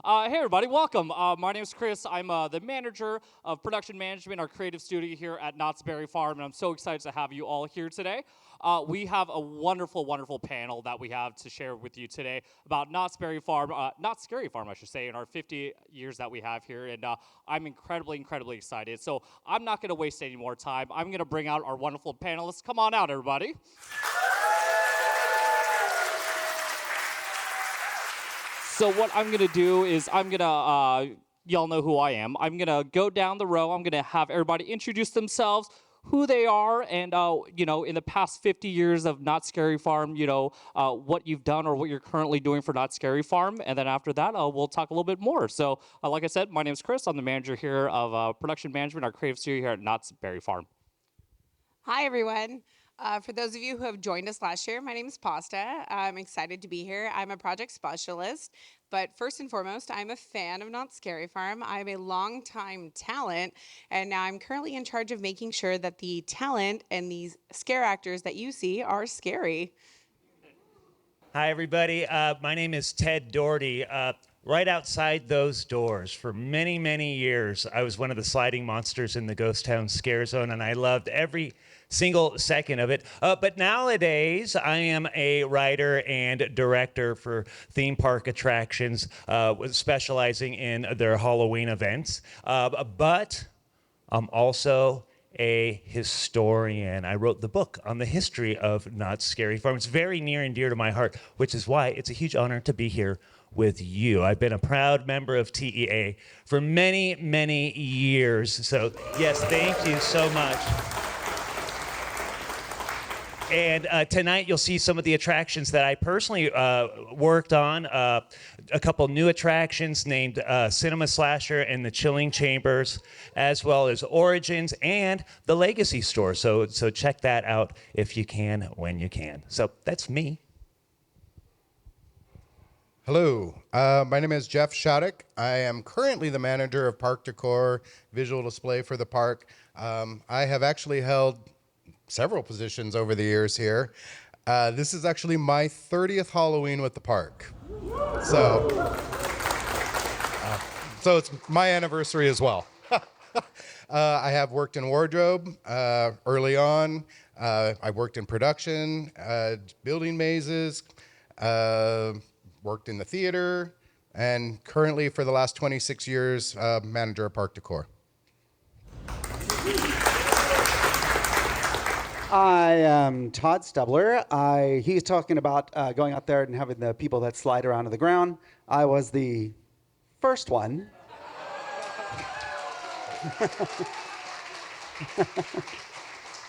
Hey, everybody, welcome. My name is Chris. I'm the manager of production management, our creative studio here at Knott's Berry Farm, and I'm so excited to have you all here today. We have a wonderful, wonderful panel that we have to share with you today about Knott's Berry Farm, Knott's Scary Farm, I should say, in our 50 years that we have here, and I'm incredibly, incredibly excited. So I'm not going to waste any more time. I'm going to bring out our wonderful panelists. Come on out, everybody. So what I'm going to do is I'm going to, y'all know who I am. I'm going to go down the row. I'm going to have everybody introduce themselves, who they are, and, in the past 50 years of Not Scary Farm, what you've done or what you're currently doing for Not Scary Farm. And then after that, we'll talk a little bit more. So like I said, my name is Chris. I'm the manager here of production management, our creative studio here at Knott's Berry Farm. Hi, everyone. For those of you who have joined us last year, my name is Pasta. I'm excited to be here. I'm a project specialist, but first and foremost, I'm a fan of Not Scary Farm. I'm a longtime talent, and now I'm currently in charge of making sure that the talent and these scare actors that you see are scary. Hi, everybody. My name is Ted Dougherty. Right outside those doors, for many, many years, I was one of the sliding monsters in the Ghost Town Scare Zone, and I loved every single second of it. But nowadays, I am a writer and director for theme park attractions, specializing in their Halloween events. But I'm also a historian. I wrote the book on the history of Not Scary Farm. It's very near and dear to my heart, which is why it's a huge honor to be here with you. I've been a proud member of TEA for many, many years. So yes, thank you so much. And tonight you'll see some of the attractions that I personally worked on. A couple new attractions named Cinema Slasher and the Chilling Chambers, as well as Origins and the Legacy Store. So check that out if you can, when you can. So that's me. Hello, my name is Jeff Shadic. I am currently the manager of Park Decor, visual display for the park. I have actually held several positions over the years here. This is actually my 30th Halloween with the park. So it's my anniversary as well. I have worked in wardrobe early on. I've worked in production, building mazes, worked in the theater, and currently for the last 26 years, manager of Park Decor. I am Todd Stubbler. He's talking about going out there and having the people that slide around to the ground. I was the first one.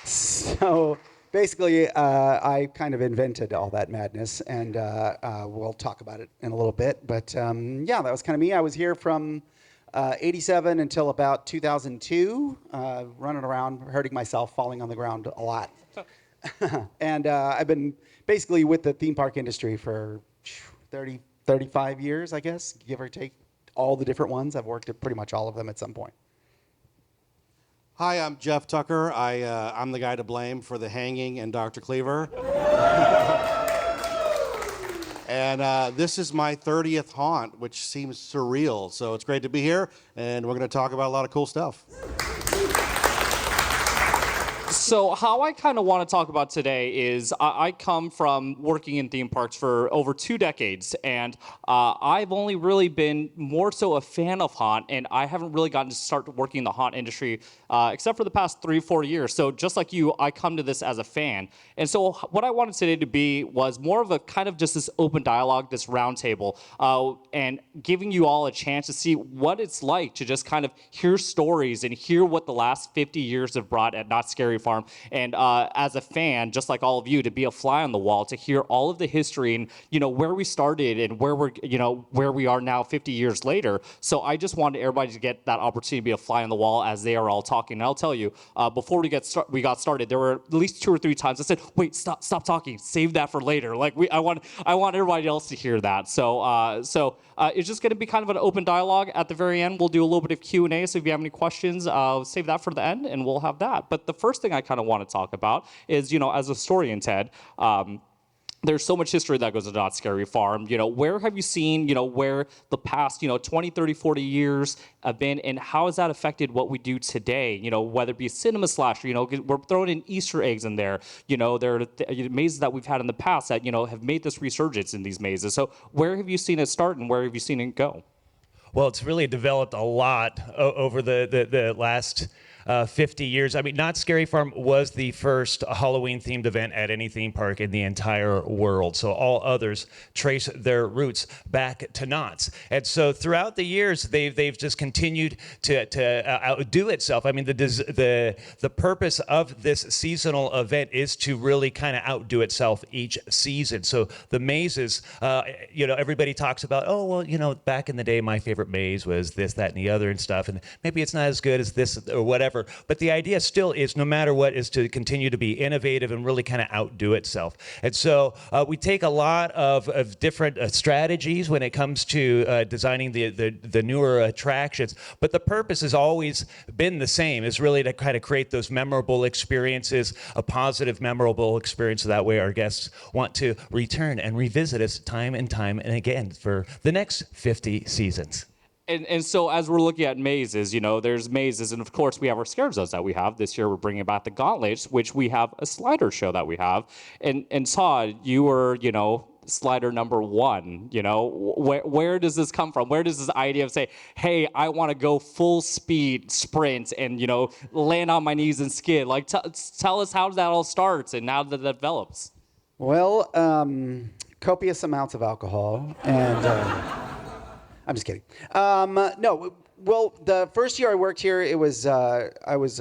So basically, I kind of invented all that madness, and we'll talk about it in a little bit. But that was kind of me. I was here from 87 until about 2002, running around, hurting myself, falling on the ground a lot. And I've been basically with the theme park industry for 30, 35 years, I guess, give or take all the different ones. I've worked at pretty much all of them at some point. Hi, I'm Jeff Tucker. I'm the guy to blame for the hanging and Dr. Cleaver. And this is my 30th haunt, which seems surreal. So it's great to be here, and we're going to talk about a lot of cool stuff. So how I kind of want to talk about today is I come from working in theme parks for over 2 decades, and I've only really been more so a fan of haunt, and I haven't really gotten to start working in the haunt industry except for the past 3-4 years. So just like you, I come to this as a fan. And so what I wanted today to be was more of a kind of just this open dialogue, this roundtable, and giving you all a chance to see what it's like to just kind of hear stories and hear what the last 50 years have brought at Not Scary Farm. And as a fan, just like all of you, to be a fly on the wall, to hear all of the history and where we started and where we are now 50 years later. So I just wanted everybody to get that opportunity to be a fly on the wall as they are all talking. And I'll tell you, before we got started, there were at least 2 or 3 times I said, "Wait, stop talking, save that for later." Like I want everybody else to hear that. So it's just going to be kind of an open dialogue. At the very end, we'll do a little bit of Q&A. So if you have any questions, save that for the end, and we'll have that. But the first thing I kind of want to talk about is, as a historian, Ted, there's so much history that goes into Not Scary Farm. Where have you seen, where the past, 20, 30, 40 years have been, and how has that affected what we do today? Whether it be a cinema slasher, we're throwing in Easter eggs in there. There are mazes that we've had in the past that, have made this resurgence in these mazes. So where have you seen it start and where have you seen it go? Well, it's really developed a lot over the last 50 years. I mean, Not Scary Farm was the first Halloween-themed event at any theme park in the entire world. So all others trace their roots back to Knott's. And so throughout the years, they've just continued to outdo itself. I mean, the purpose of this seasonal event is to really kind of outdo itself each season. So the mazes, everybody talks about, oh, well, back in the day, my favorite maze was this, that, and the other and stuff. And maybe it's not as good as this or whatever. But the idea still is, no matter what, is to continue to be innovative and really kind of outdo itself. And so we take a lot of different strategies when it comes to designing the newer attractions. But the purpose has always been the same, is really to kind of create those memorable experiences, a positive, memorable experience. So that way our guests want to return and revisit us time and time and again for the next 50 seasons. And so as we're looking at mazes, there's mazes, and of course we have our scare zones that we have. This year we're bringing back the gauntlets, which we have a slider show that we have. And Todd, you were, slider number 1. Where does this come from? Where does this idea of say, hey, I want to go full speed sprint and, land on my knees and skid? Like, tell us how that all starts and how that develops. Well, copious amounts of alcohol and... I'm just kidding. No, well, the first year I worked here, it was I was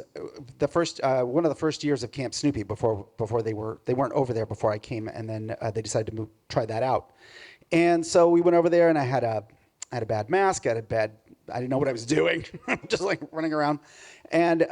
the first one of the first years of Camp Snoopy before they weren't over there before I came, and then they decided to try that out, and so we went over there, and I had a bad mask, I didn't know what I was doing, just like running around, and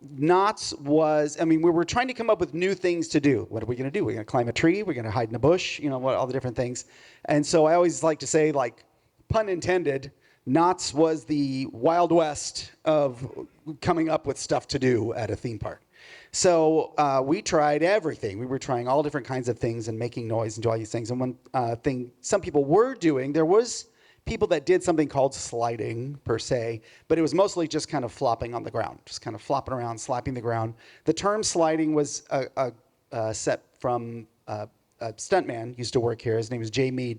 Knott's was, we were trying to come up with new things to do. What are we going to do? We're going to climb a tree. We're going to hide in a bush. All the different things, and so I always like to say, like, pun intended, Knott's was the Wild West of coming up with stuff to do at a theme park. So we tried everything. We were trying all different kinds of things and making noise and do all these things. And one thing some people were doing, there was people that did something called sliding per se, but it was mostly just kind of flopping on the ground, just kind of flopping around, slapping the ground. The term sliding was a set from a stuntman used to work here. His name was Jay Mead,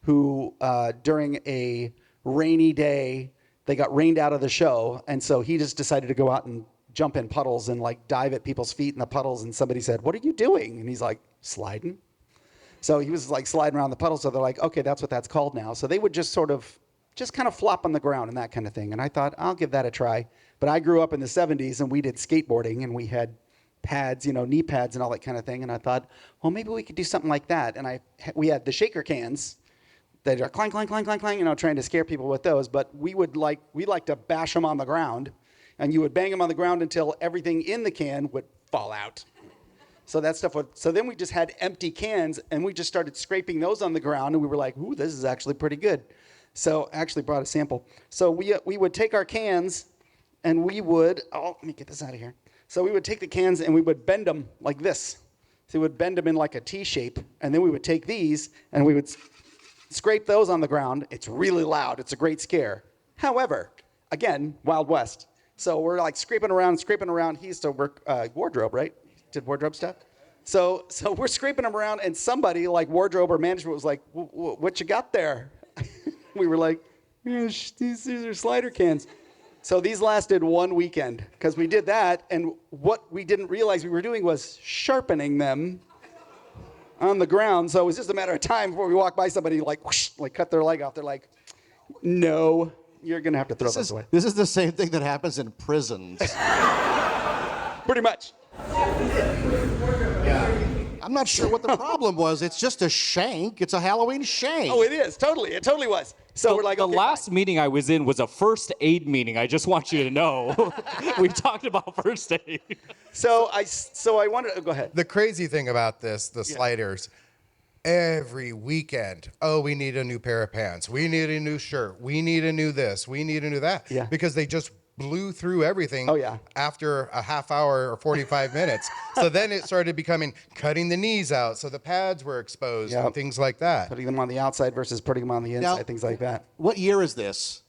who during a rainy day, they got rained out of the show, and so he just decided to go out and jump in puddles and like dive at people's feet in the puddles, and somebody said, "What are you doing?" And he's like, "Sliding." So he was like sliding around the puddles, so they're like, "Okay, that's what that's called now." So they would just kind of flop on the ground and that kind of thing, and I thought, I'll give that a try. But I grew up in the 70s, and we did skateboarding, and we had pads, knee pads and all that kind of thing, and I thought, well, maybe we could do something like that. And we had the shaker cans, that are clang, clang, clang, clang, clang, trying to scare people with those. But we like to bash them on the ground, and you would bang them on the ground until everything in the can would fall out. So that stuff so then we just had empty cans, and we just started scraping those on the ground, and we were like, ooh, this is actually pretty good. So I actually brought a sample. So we would take our cans, and we would, let me get this out of here. So we would take the cans, and we would bend them like this. So we would bend them in like a T shape, and then we would take these, and we would scrape those on the ground. It's really loud. It's a great scare. However, again, Wild West. So we're like scraping around. He used to work wardrobe, right? Did wardrobe stuff. So we're scraping them around, and somebody like wardrobe or management was like, "What you got there?" We were like, "These are slider cans." So these lasted 1 weekend because we did that, and what we didn't realize we were doing was sharpening them on the ground. So it was just a matter of time before we walked by somebody like whoosh, like cut their leg off. They're like, "No, you're gonna have to throw this away." This is the same thing that happens in prisons. Pretty much. I'm not sure what the problem was. It's just a shank. It's a Halloween shank. Oh, it is. Totally. It totally was. So we're like, the okay, last meeting I was in was a first aid meeting. I just want you to know. We talked about first aid. So I wanted to go ahead. The crazy thing about this, the sliders, every weekend, we need a new pair of pants. We need a new shirt. We need a new this. We need a new that. Yeah. Because they just blew through everything. Oh, yeah. After a half hour or 45 minutes. So then it started becoming cutting the knees out so the pads were exposed Yep. and things like that. Putting them on the outside versus putting them on the inside, Now- things like that. What year is this?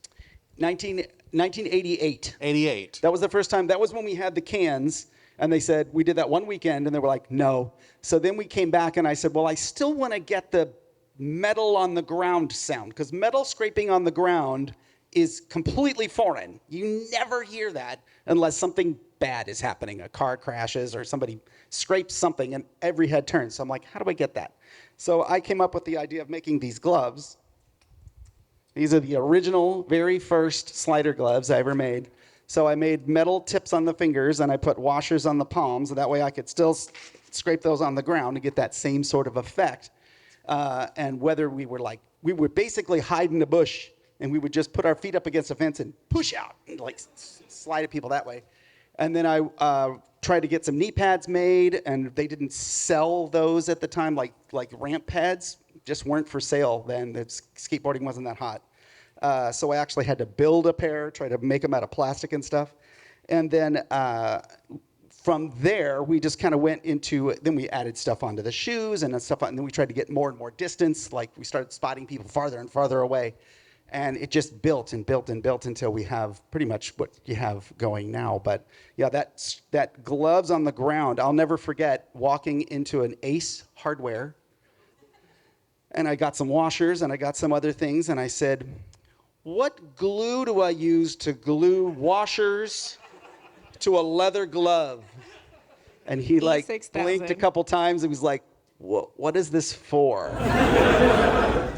1988. 88. That was the first time. That was when we had the cans, and they said, we did that one weekend, and they were like, no. So then we came back, and I said, well, I still want to get the metal on the ground sound, because metal scraping on the ground is completely foreign. You never hear that unless something bad is happening. A car crashes or somebody scrapes something, and every head turns. So I'm like, how do I get that? So I came up with the idea of making these gloves. These are the original, very first slider gloves I ever made. So I made metal tips on the fingers, and I put washers on the palms, and that way I could still scrape those on the ground to get that same sort of effect. And whether we would basically hide in the bush, and we would just put our feet up against a fence and push out, and like slide at people that way. And then I tried to get some knee pads made, and they didn't sell those at the time, like ramp pads. Just weren't for sale then. Skateboarding wasn't that hot. So I actually had to build a pair, try to make them out of plastic and stuff. And then from there, we just kind of went into, then we added stuff onto the shoes and stuff, and then we tried to get more and more distance. Like we started spotting people farther and farther away. And it just built and built and built until we have pretty much what you have going now. But yeah, that gloves on the ground, I'll never forget walking into an Ace Hardware. And I got some washers and I got some other things. And I said, what glue do I use to glue washers to a leather glove? And he like blinked a couple times and was like, what is this for?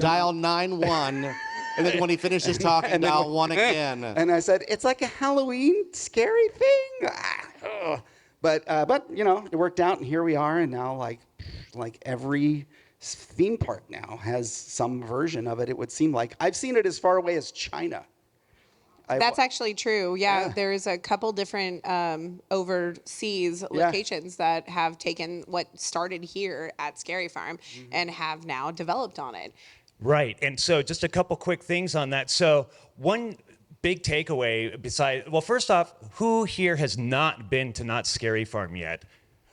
Dial 91. And then when he finishes talking, dial 1 again. And I said, it's like a Halloween scary thing. But you know, it worked out, and here we are. And now like every theme park now has some version of it. It would seem like I've seen it as far away as China. That's actually true. Yeah, there's a couple different overseas locations that have taken what started here at Scary Farm and have now developed on it. Right. And so just a couple quick things on that. So one big takeaway besides, well, first off, who here has not been to Knott Scary Farm yet?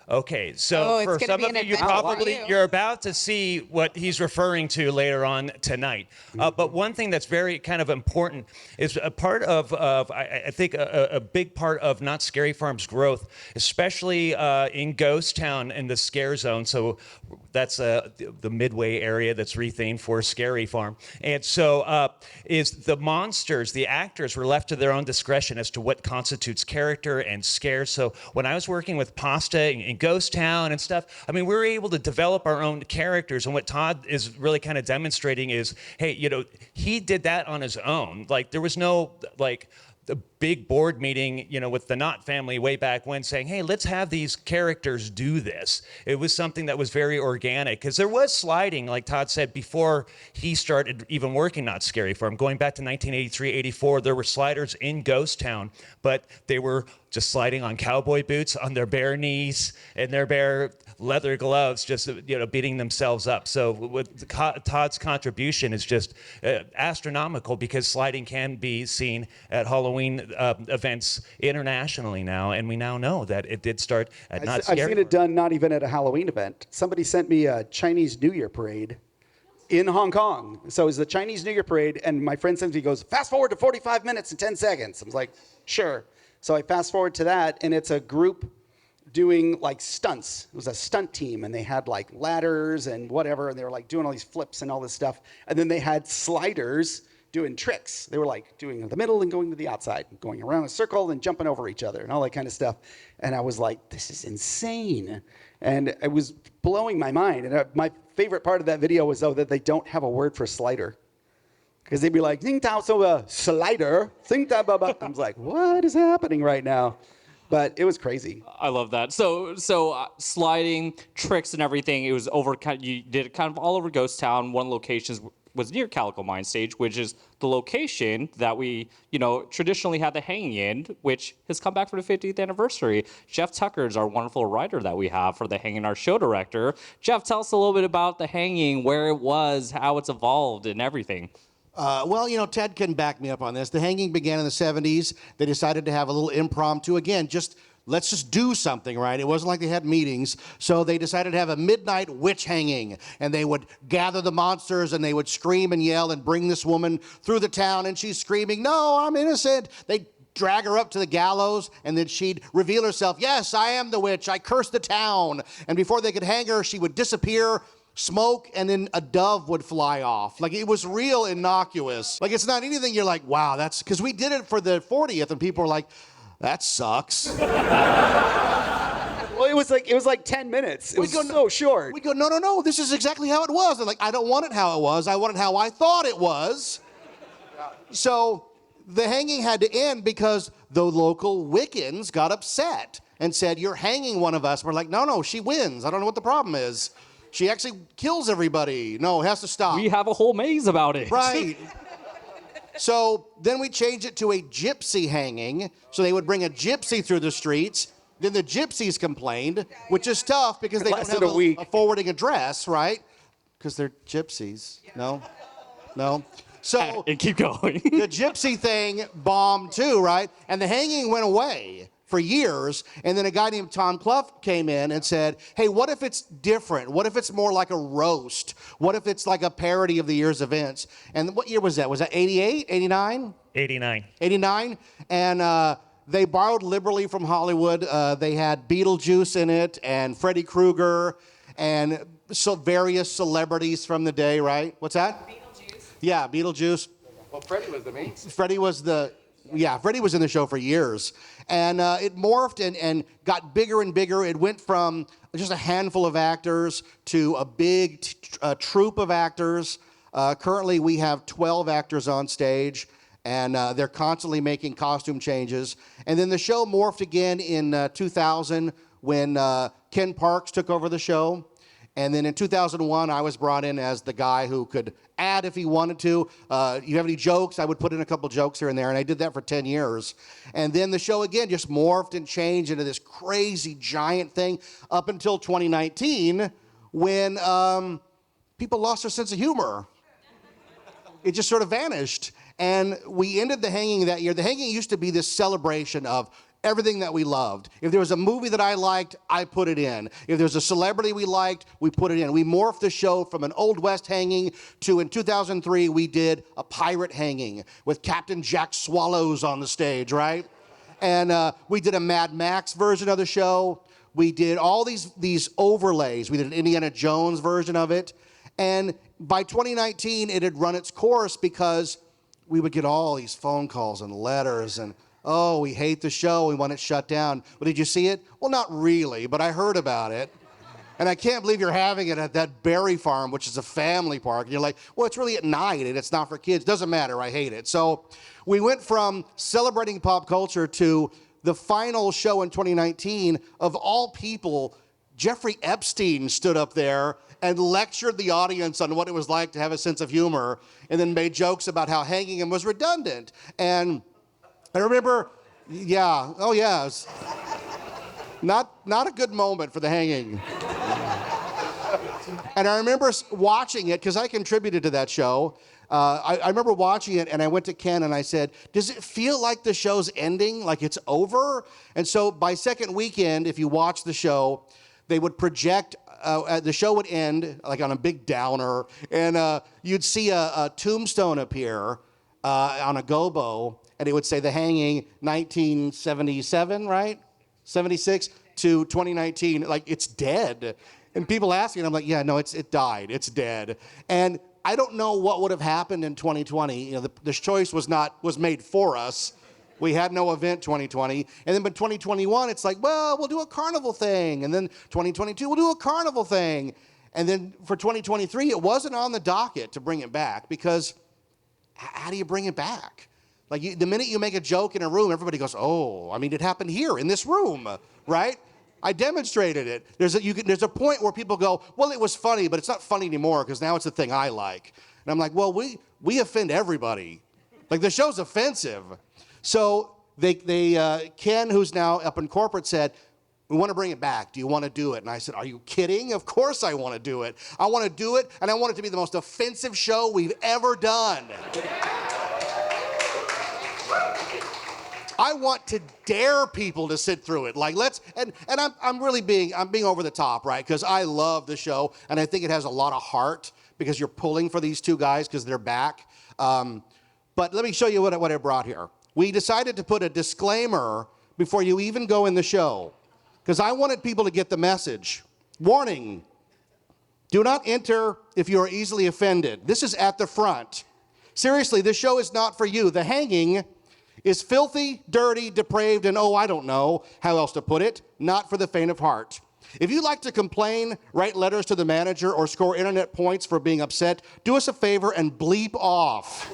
Okay, so for some of you, you're about to see what he's referring to later on tonight. But one thing that's very kind of important is a part of I think a big part of Knott Scary Farm's growth, especially in Ghost Town in the Scare Zone. So that's the Midway area that's rethemed for Scary Farm. And so is the monsters, the actors were left to their own discretion as to what constitutes character and scare. So when I was working with Pasta in Ghost Town and stuff, I mean, we were able to develop our own characters. And what Todd is really kind of demonstrating is, hey, you know, he did that on his own. Like, there was no, like, the big board meeting, you know, with the Knott family way back when saying, hey, let's have these characters do this. It was something that was very organic because there was sliding, like Todd said, before he started even working Knott Scary Farm. Going back to 1983, 84, there were sliders in Ghost Town, but they were just sliding on cowboy boots, on their bare knees, and their bare leather gloves, just, you know, beating themselves up. So with Todd's contribution is just astronomical because sliding can be seen at Halloween events internationally now, and we now know that it did start at Knott Scary Farm. I've seen it done not even at a Halloween event. Somebody sent me a Chinese New Year parade in Hong Kong. So it was the Chinese New Year parade, and my friend sends me, he goes, fast forward to 45 minutes and 10 seconds. I was like, sure. So I fast forward to that, and it's a group doing like stunts. It was a stunt team, and they had like ladders and whatever, and they were like doing all these flips and all this stuff. And then they had sliders doing tricks. They were like doing the middle and going to the outside, going around a circle and jumping over each other and all that kind of stuff. And I was like, this is insane. And it was blowing my mind. And my favorite part of that video was, though, that they don't have a word for slider. Because they'd be like, "Sing tao so slider, sing ta ba ba." I was like, what is happening right now? But it was crazy. I love that. So sliding tricks and everything. It was over. You did it kind of all over Ghost Town. One location was near Calico Mine Stage, which is the location that we, you know, traditionally had the hanging in, which has come back for the 50th anniversary. Jeff Tucker is our wonderful writer that we have for the hanging, our show director. Jeff, tell us a little bit about the hanging, where it was, how it's evolved, and everything. Well, Ted can back me up on this. The hanging began in the 70s. They decided to have a little impromptu. Again, let's just do something, right? It wasn't like they had meetings. So they decided to have a midnight witch hanging. And they would gather the monsters and they would scream and yell and bring this woman through the town. And she's screaming, "No, I'm innocent." They'd drag her up to the gallows, and then she'd reveal herself. "Yes, I am the witch. I cursed the town." And before they could hang her, she would disappear, smoke, and then a dove would fly off. Like, it was real innocuous. Like, it's not anything you're like, wow, that's... Because we did it for the 40th, and people were like, that sucks. Well, it was like 10 minutes. It was so short. We go, no, this is exactly how it was. They're like, I don't want it how it was. I want it how I thought it was. So the hanging had to end because the local Wiccans got upset and said, "You're hanging one of us." We're like, no, she wins. I don't know what the problem is. She actually kills everybody. No, it has to stop. We have a whole maze about it. Right. So then we changed it to a gypsy hanging. So they would bring a gypsy through the streets. Then the gypsies complained, which is tough because they don't have a forwarding address, right? Because they're gypsies. No. So And keep going. the gypsy thing bombed too, right? And the hanging went away for years. And then a guy named Tom Clough came in and said, hey, what if it's different? What if it's more like a roast? What if it's like a parody of the year's events? And what year was that? Was that 88, 89? 89. 89. And they borrowed liberally from Hollywood. They had Beetlejuice in it and Freddy Krueger and so various celebrities from the day, right? What's that? Beetlejuice. Yeah, Beetlejuice. Well, Freddie was the main. Freddie was in the show for years. And it morphed and got bigger and bigger. It went from just a handful of actors to a big troupe of actors. Currently, we have 12 actors on stage, and they're constantly making costume changes. And then the show morphed again in 2000 when Ken Parks took over the show. And then in 2001, I was brought in as the guy who could add if he wanted to. You have any jokes? I would put in a couple jokes here and there, and I did that for 10 years. And then the show, again, just morphed and changed into this crazy giant thing up until 2019 when people lost their sense of humor. It just sort of vanished. And we ended the hanging that year. The hanging used to be this celebration of everything that we loved. If there was a movie that I liked, I put it in. If there was a celebrity we liked, we put it in. We morphed the show from an Old West hanging to, in 2003, we did a pirate hanging with Captain Jack Swallows on the stage, right? And we did a Mad Max version of the show. We did all these overlays. We did an Indiana Jones version of it. And by 2019, it had run its course because we would get all these phone calls and letters and, oh, we hate the show, we want it shut down. Well, did you see it? Well, not really, but I heard about it. And I can't believe you're having it at that berry farm, which is a family park. And you're like, well, it's really at night and it's not for kids. Doesn't matter, I hate it. So we went from celebrating pop culture to the final show in 2019. Of all people, Jeffrey Epstein stood up there and lectured the audience on what it was like to have a sense of humor and then made jokes about how hanging him was redundant. And I remember, it was not a good moment for the hanging. And I remember watching it, because I contributed to that show. I remember watching it, and I went to Ken and I said, does it feel like the show's ending, like it's over? And so by second weekend, if you watch the show, they would project, the show would end like on a big downer, and you'd see a tombstone appear on a gobo, and it would say The Hanging 1977, right? 76 to 2019, like it's dead. And people ask me, and I'm like, yeah, no, it died, it's dead. And I don't know what would have happened in 2020. You know, this choice was made for us. We had no event 2020. And then by 2021, it's like, well, we'll do a carnival thing. And then 2022, we'll do a carnival thing. And then for 2023, it wasn't on the docket to bring it back, because how do you bring it back? Like, the minute you make a joke in a room, everybody goes, oh, I mean, it happened here in this room, right? I demonstrated it. There's a point where people go, well, it was funny, but it's not funny anymore because now it's the thing I like. And I'm like, well, we offend everybody. Like, the show's offensive. So Ken, who's now up in corporate, said, We want to bring it back. Do you want to do it? And I said, are you kidding? Of course I want to do it. I want to do it, and I want it to be the most offensive show we've ever done. I want to dare people to sit through it. Like, I'm being over the top, right? Because I love the show, and I think it has a lot of heart because you're pulling for these two guys because they're back. But let me show you what I brought here. We decided to put a disclaimer before you even go in the show, because I wanted people to get the message. Warning, do not enter if you are easily offended. This is at the front. Seriously, this show is not for you. The hanging is filthy, dirty, depraved, and I don't know how else to put it, not for the faint of heart. If you like to complain, write letters to the manager, or score internet points for being upset, do us a favor and bleep off.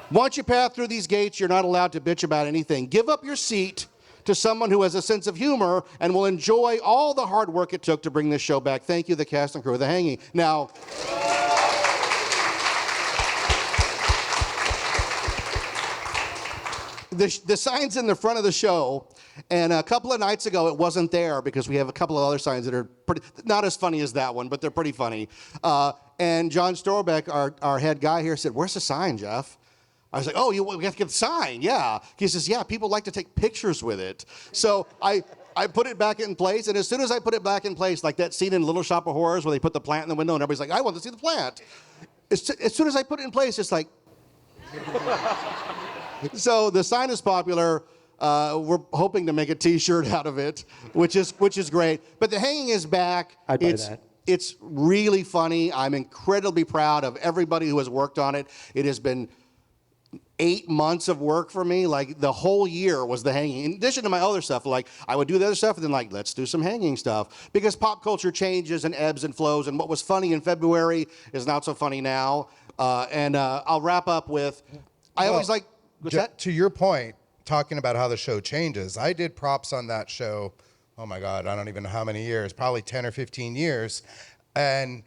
Once you pass through these gates, you're not allowed to bitch about anything. Give up your seat to someone who has a sense of humor and will enjoy all the hard work it took to bring this show back. Thank you, the cast and crew of The Hanging. Now, the sign's in the front of the show, and a couple of nights ago it wasn't there because we have a couple of other signs that are not as funny as that one, but they're pretty funny. And John Storbeck, our head guy here, said, "Where's the sign, Jeff?" I was like, we have to get the sign, yeah. He says, yeah, people like to take pictures with it. So I put it back in place, and as soon as I put it back in place, like that scene in Little Shop of Horrors where they put the plant in the window and everybody's like, I want to see the plant. As soon as I put it in place, it's like... So the sign is popular. We're hoping to make a T-shirt out of it, which is great. But The Hanging is back. I'd buy that. It's really funny. I'm incredibly proud of everybody who has worked on it. It has been 8 months of work for me. Like, the whole year was The Hanging. In addition to my other stuff, like, I would do the other stuff and then, like, let's do some hanging stuff. Because pop culture changes and ebbs and flows, and what was funny in February is not so funny now. I'll wrap up with, what's that? To your point, talking about how the show changes, I did props on that show, oh my God, I don't even know how many years, probably 10 or 15 years. And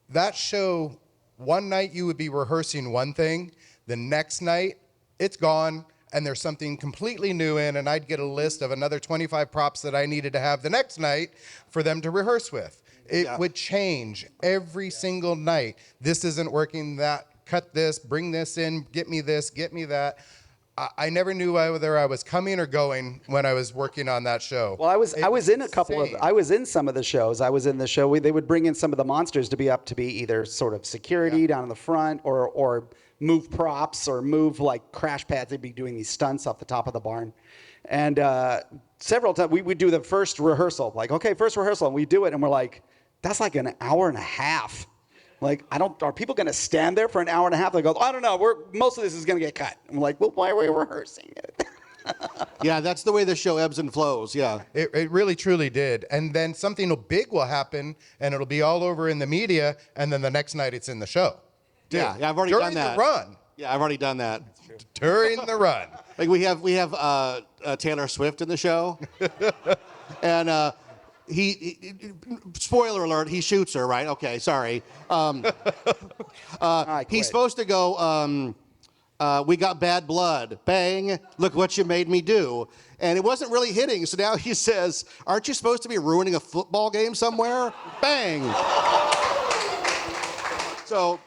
that show, one night you would be rehearsing one thing, the next night, it's gone, and there's something completely new in, and I'd get a list of another 25 props that I needed to have the next night for them to rehearse with. It would change every single night. This isn't working, that, cut this, bring this in, get me this, get me that. I never knew whether I was coming or going when I was working on that show. Well, I was in some of the shows. I was in the show. They would bring in some of the monsters to be either sort of security down in the front or move props or move like crash pads. They'd be doing these stunts off the top of the barn. And several times we would do the first rehearsal, like, okay, first rehearsal, and we do it, and we're like, that's like an hour and a half. Like, are people going to stand there for an hour and a half? They go, I don't know, most of this is going to get cut. I'm like, well, why are we rehearsing it? Yeah, that's the way the show ebbs and flows, yeah. It really, truly did. And then something big will happen, and it'll be all over in the media, and then the next night it's in the show. Yeah, I've already done that. During the run. Yeah, I've already done that. During the run. Like, we have Taylor Swift in the show, and he spoiler alert, he shoots her, right? Okay, sorry. He's supposed to go, we got bad blood. Bang, look what you made me do. And it wasn't really hitting, so now he says, aren't you supposed to be ruining a football game somewhere? Bang. So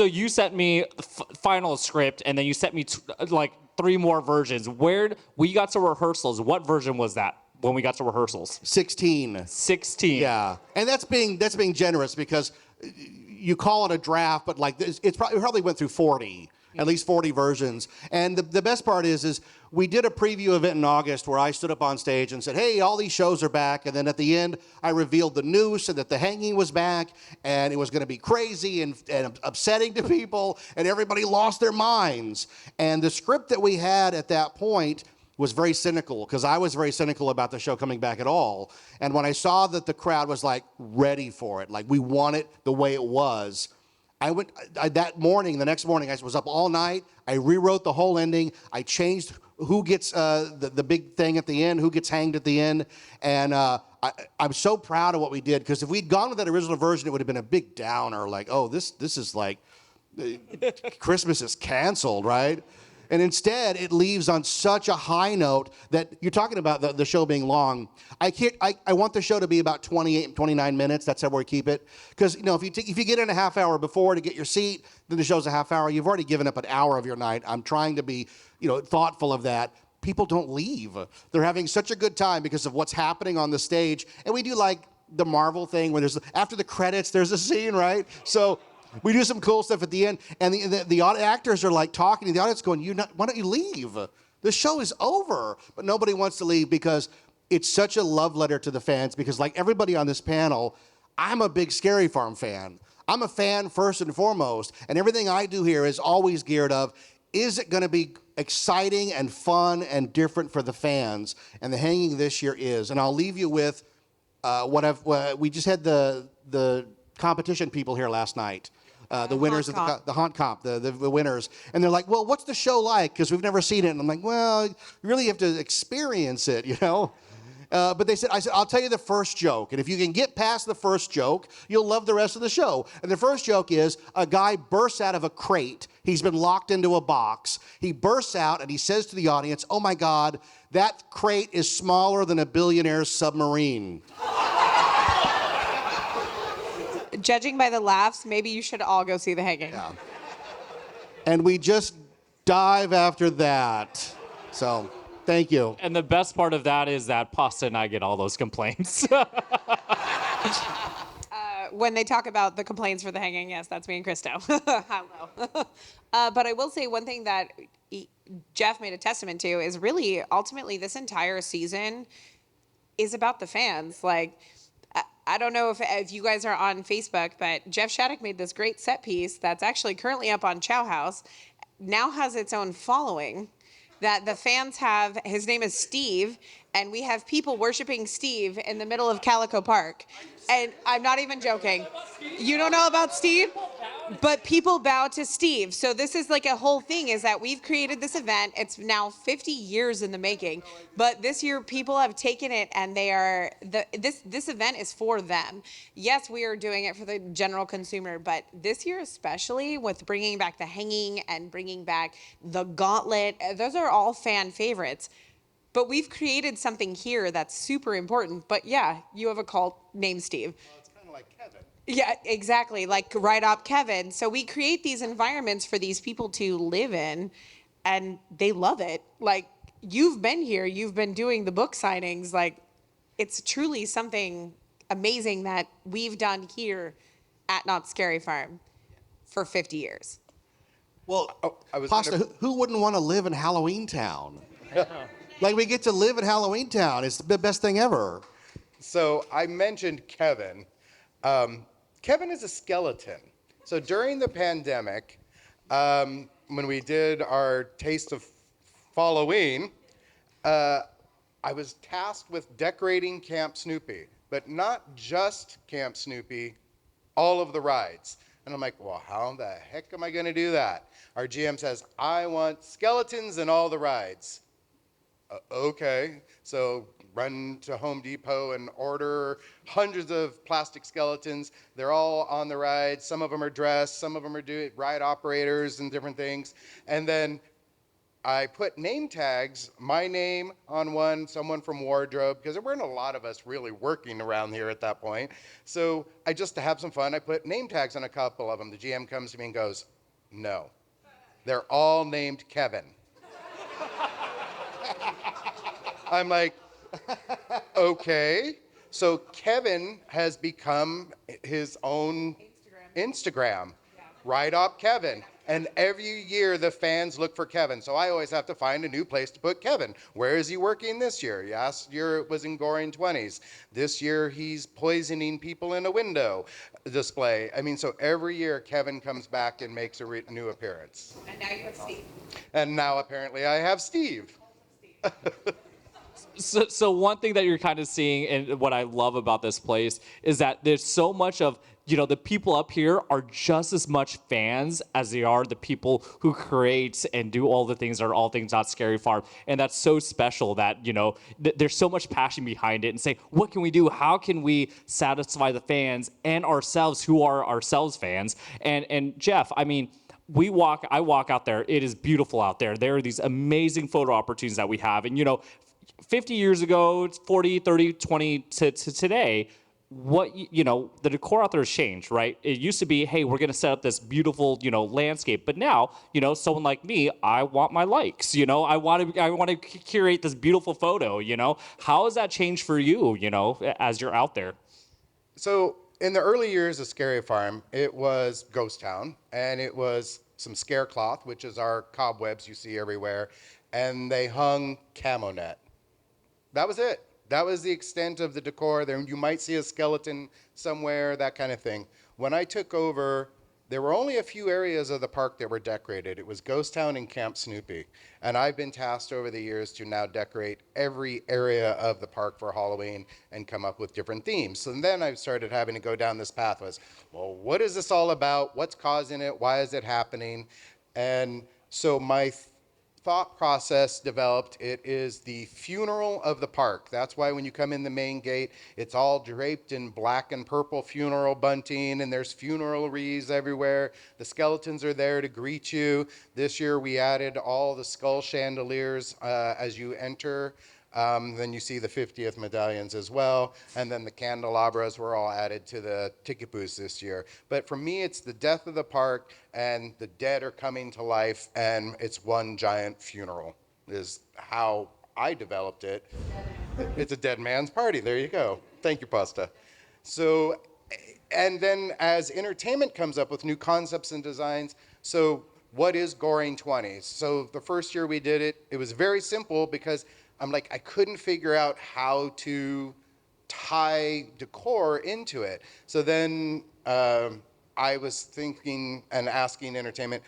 you sent me the final script, and then you sent me like 3 more versions. We got to rehearsals, what version was that when we got to rehearsals? 16. 16. Yeah, and that's being generous because you call it a draft, but like it probably went through 40. At least 40 versions. And the best part is we did a preview event in August where I stood up on stage and said, hey, all these shows are back. And then at the end, I revealed the news and that The Hanging was back, and it was going to be crazy and upsetting to people, and everybody lost their minds. And the script that we had at that point was very cynical, because I was very cynical about the show coming back at all. And when I saw that the crowd was like ready for it, like we want it the way it was, the next morning, I was up all night. I rewrote the whole ending. I changed who gets the big thing at the end, who gets hanged at the end. And I'm so proud of what we did, because if we'd gone with that original version, it would have been a big downer. Like, oh, this is like, Christmas is canceled, right? And instead, it leaves on such a high note that you're talking about the show being long. I want the show to be about 28, 29 minutes. That's how we keep it. Because, if you get in a half hour before to get your seat, then the show's a half hour. You've already given up an hour of your night. I'm trying to be, thoughtful of that. People don't leave. They're having such a good time because of what's happening on the stage. And we do like the Marvel thing when after the credits, there's a scene, right? So we do some cool stuff at the end, and the actors are like talking to the audience going, why don't you leave? The show is over. But nobody wants to leave because it's such a love letter to the fans, because like everybody on this panel, I'm a big Scary Farm fan. I'm a fan first and foremost, and everything I do here is always geared up, is it going to be exciting and fun and different for the fans? And the hanging this year is. And I'll leave you with we just had the competition people here last night. The winners of the Haunt Comp, the winners. And they're like, well, what's the show like? Because we've never seen it. And I'm like, well, you really have to experience it, But I said, I'll tell you the first joke. And if you can get past the first joke, you'll love the rest of the show. And the first joke is a guy bursts out of a crate. He's been locked into a box. He bursts out and he says to the audience, oh my God, that crate is smaller than a billionaire's submarine. Judging by the laughs, maybe you should all go see The Hanging. Yeah. And we just dive after that. So, thank you. And the best part of that is that Pasta and I get all those complaints. When they talk about the complaints for The Hanging, yes, that's me and Christo. Hello. But I will say one thing that Jeff made a testament to is really, ultimately, this entire season is about the fans. Like, I don't know if you guys are on Facebook, but Jeff Shadic made this great set piece that's actually currently up on Chow House, now has its own following, that the fans have. His name is Steve, and we have people worshiping Steve in the middle of Calico Park. And I'm not even joking. You don't know about Steve? But people bow to Steve. So this is like a whole thing, is that we've created this event. It's now 50 years in the making. But this year, people have taken it, and they are, this event is for them. Yes, we are doing it for the general consumer, but this year especially, with bringing back the hanging and bringing back the gauntlet, those are all fan favorites. But we've created something here that's super important. But yeah, you have a cult named Steve. Well, it's kind of like Kevin. Yeah, exactly. Like right up Kevin. So we create these environments for these people to live in, and they love it. Like, you've been here, you've been doing the book signings. Like, it's truly something amazing that we've done here at Not Scary Farm for 50 years. Well, Pasta, who wouldn't want to live in Halloween Town? Like, we get to live in Halloween Town. It's the best thing ever. So I mentioned Kevin. Kevin is a skeleton. So during the pandemic, when we did our Taste of Halloween, I was tasked with decorating Camp Snoopy, but not just Camp Snoopy, all of the rides. And I'm like, well, how the heck am I going to do that? Our GM says, I want skeletons in all the rides. Okay, so run to Home Depot and order hundreds of plastic skeletons. They're all on the ride. Some of them are dressed, some of them are ride operators and different things. And then I put name tags, my name on one, someone from wardrobe, because there weren't a lot of us really working around here at that point. So just to have some fun, I put name tags on a couple of them. The GM comes to me and goes, no, they're all named Kevin. I'm like, okay. So Kevin has become his own Instagram. Right up Kevin. And every year the fans look for Kevin. So I always have to find a new place to put Kevin. Where is he working this year? Last year it was in Goring 20s. This year he's poisoning people in a window display. I mean, so every year Kevin comes back and makes a new appearance. And now you have Steve. And now apparently I have Steve. So one thing that you're kind of seeing, and what I love about this place, is that there's so much of, the people up here are just as much fans as they are the people who create and do all the things that are all things Not Scary Farm. And that's so special that, there's so much passion behind it, and say, what can we do? How can we satisfy the fans and ourselves who are ourselves fans? And Jeff, I mean, I walk out there. It is beautiful out there. There are these amazing photo opportunities that we have. And, 50 years ago, 40, 30, 20 to today, the decor out there has changed, right? It used to be, hey, we're going to set up this beautiful, landscape. But now, someone like me, I want my likes, I want to curate this beautiful photo, How has that changed for you, as you're out there? So in the early years of Scary Farm, it was ghost town, and it was some scare cloth, which is our cobwebs you see everywhere, and they hung camo net. That was it. That was the extent of the decor. There, you might see a skeleton somewhere, that kind of thing. When I took over, there were only a few areas of the park that were decorated. It was Ghost Town and Camp Snoopy. And I've been tasked over the years to now decorate every area of the park for Halloween and come up with different themes. So then I started having to go down this path was, well, what is this all about? What's causing it? Why is it happening? And so my thought process developed. It is the funeral of the park. That's why when you come in the main gate, it's all draped in black and purple funeral bunting, and there's funeral wreaths everywhere. The skeletons are there to greet you. This year we added all the skull chandeliers as you enter. Then you see the 50th medallions as well, and then the candelabras were all added to the ticket booths this year. But for me, it's the death of the park, and the dead are coming to life, and it's one giant funeral is how I developed it. It's a dead man's party. There you go. Thank you, Pasta. So, and then as entertainment comes up with new concepts and designs, so what is Goring 20s? So the first year we did it, it was very simple because I'm like, I couldn't figure out how to tie decor into it. So then I was thinking and asking entertainment,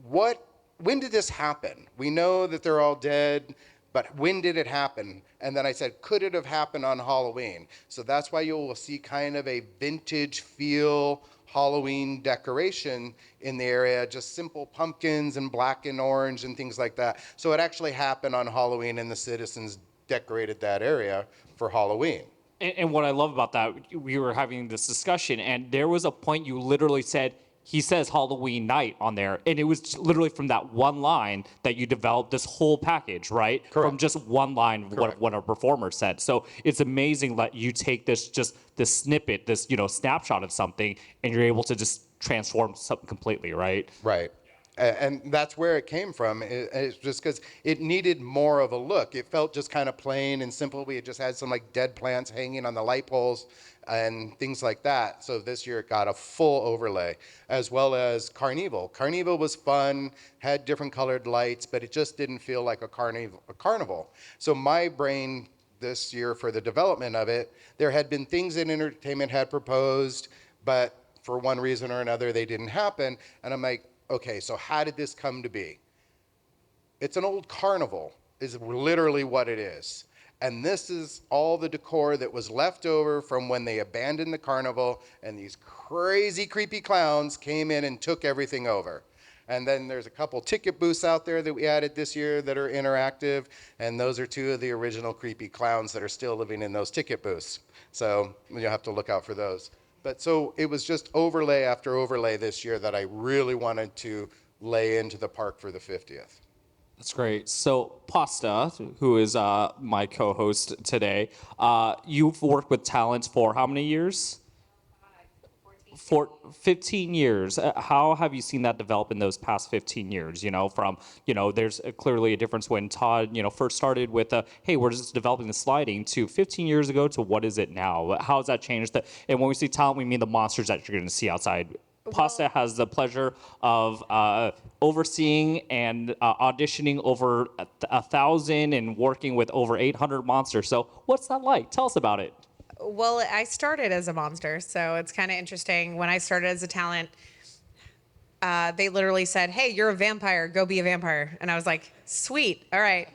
when did this happen? We know that they're all dead, but when did it happen? And then I said, could it have happened on Halloween? So that's why you will see kind of a vintage feel Halloween decoration in the area, just simple pumpkins and black and orange and things like that. So it actually happened on Halloween, and the citizens decorated that area for Halloween. And what I love about that, we were having this discussion, and there was a point you literally said, he says Halloween night on there, and it was literally from that one line that you developed this whole package, right? Correct. From just one line of what a performer said. So it's amazing that you take this snippet, this snapshot of something, and you're able to just transform something completely, right? Right. And that's where it came from. It's just because it needed more of a look. It felt just kind of plain and simple. We had just had some like dead plants hanging on the light poles and things like that. So this year it got a full overlay, as well as Carnival. Carnival was fun, had different colored lights, but it just didn't feel like a carnival. So my brain this year for the development of it, there had been things that entertainment had proposed, but for one reason or another, they didn't happen. And I'm like, okay, so how did this come to be? It's an old carnival, is literally what it is. And this is all the decor that was left over from when they abandoned the carnival and these crazy, creepy clowns came in and took everything over. And then there's a couple ticket booths out there that we added this year that are interactive, and those are two of the original creepy clowns that are still living in those ticket booths. So you'll have to look out for those. But so it was just overlay after overlay this year that I really wanted to lay into the park for the 50th. That's great. So Pasta, who is my co-host today, you've worked with talents for how many years? 14. 15 years. How have you seen that develop in those past 15 years? There's clearly a difference when Todd, first started with, hey, we're just developing the sliding, to 15 years ago to what is it now? How has that changed? And when we say talent, we mean the monsters that you're going to see outside. Pasta has the pleasure of overseeing and auditioning over 1,000 and working with over 800 monsters. So what's that like? Tell us about it. Well, I started as a monster, so it's kind of interesting. When I started as a talent, they literally said, hey, you're a vampire, go be a vampire. And I was like, sweet, all right.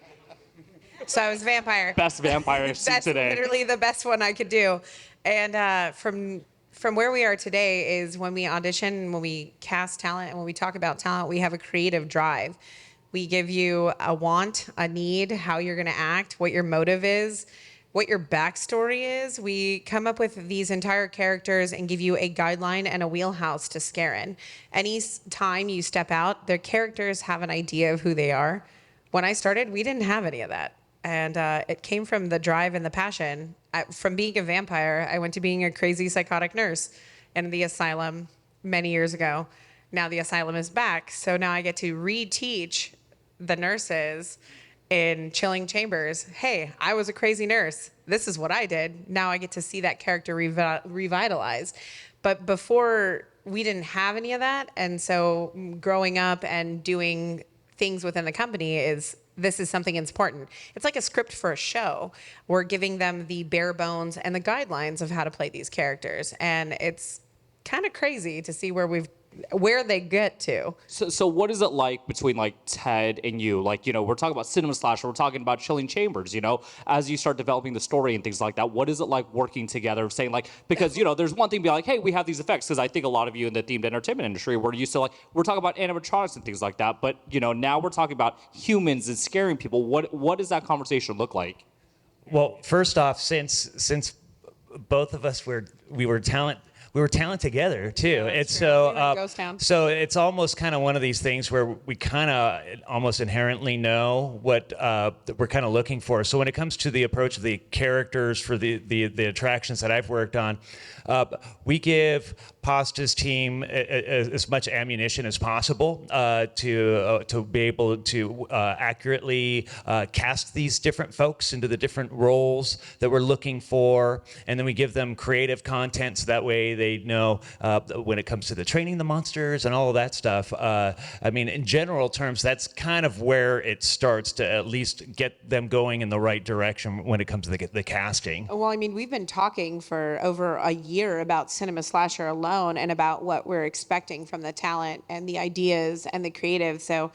So I was a vampire. Best vampire That's today. Literally the best one I could do. And from where we are today is when we audition, when we cast talent, and when we talk about talent, we have a creative drive. We give you a want, a need, how you're going to act, what your motive is, what your backstory is. We come up with these entire characters and give you a guideline and a wheelhouse to scare in. Any time you step out, the characters have an idea of who they are. When I started, we didn't have any of that. And it came from the drive and the passion. From being a vampire, I went to being a crazy psychotic nurse in the asylum many years ago. Now the asylum is back, so now I get to reteach the nurses in chilling chambers. Hey, I was a crazy nurse. This is what I did. Now I get to see that character revitalized. But before, we didn't have any of that. And so growing up and doing things within the company this is something important. It's like a script for a show. We're giving them the bare bones and the guidelines of how to play these characters. And it's kind of crazy to see where they get to. So what is it like between like Ted and you? Like, we're talking about cinema slasher, we're talking about chilling chambers, as you start developing the story and things like that, what is it like working together, saying like, because, there's one thing to be like, hey, we have these effects, because I think a lot of you in the themed entertainment industry, we're used to like, we're talking about animatronics and things like that, but, now we're talking about humans and scaring people. What does that conversation look like? Well, first off, since both of us we were talent together too. Yeah, It's true. so We were in Ghost Town. so it's almost kind of one of these things where we kind of almost inherently know what we're kind of looking for. So when it comes to the approach of the characters for the attractions that I've worked on, we give Pasta's team as much ammunition as possible to be able to accurately cast these different folks into the different roles that we're looking for, and then we give them creative content so that way they know when it comes to the training the monsters and all of that stuff. I mean, in general terms, that's kind of where it starts to at least get them going in the right direction when it comes to the casting. Well, I mean, we've been talking for over a year about cinema slasher alone and about what we're expecting from the talent and the ideas and the creative. So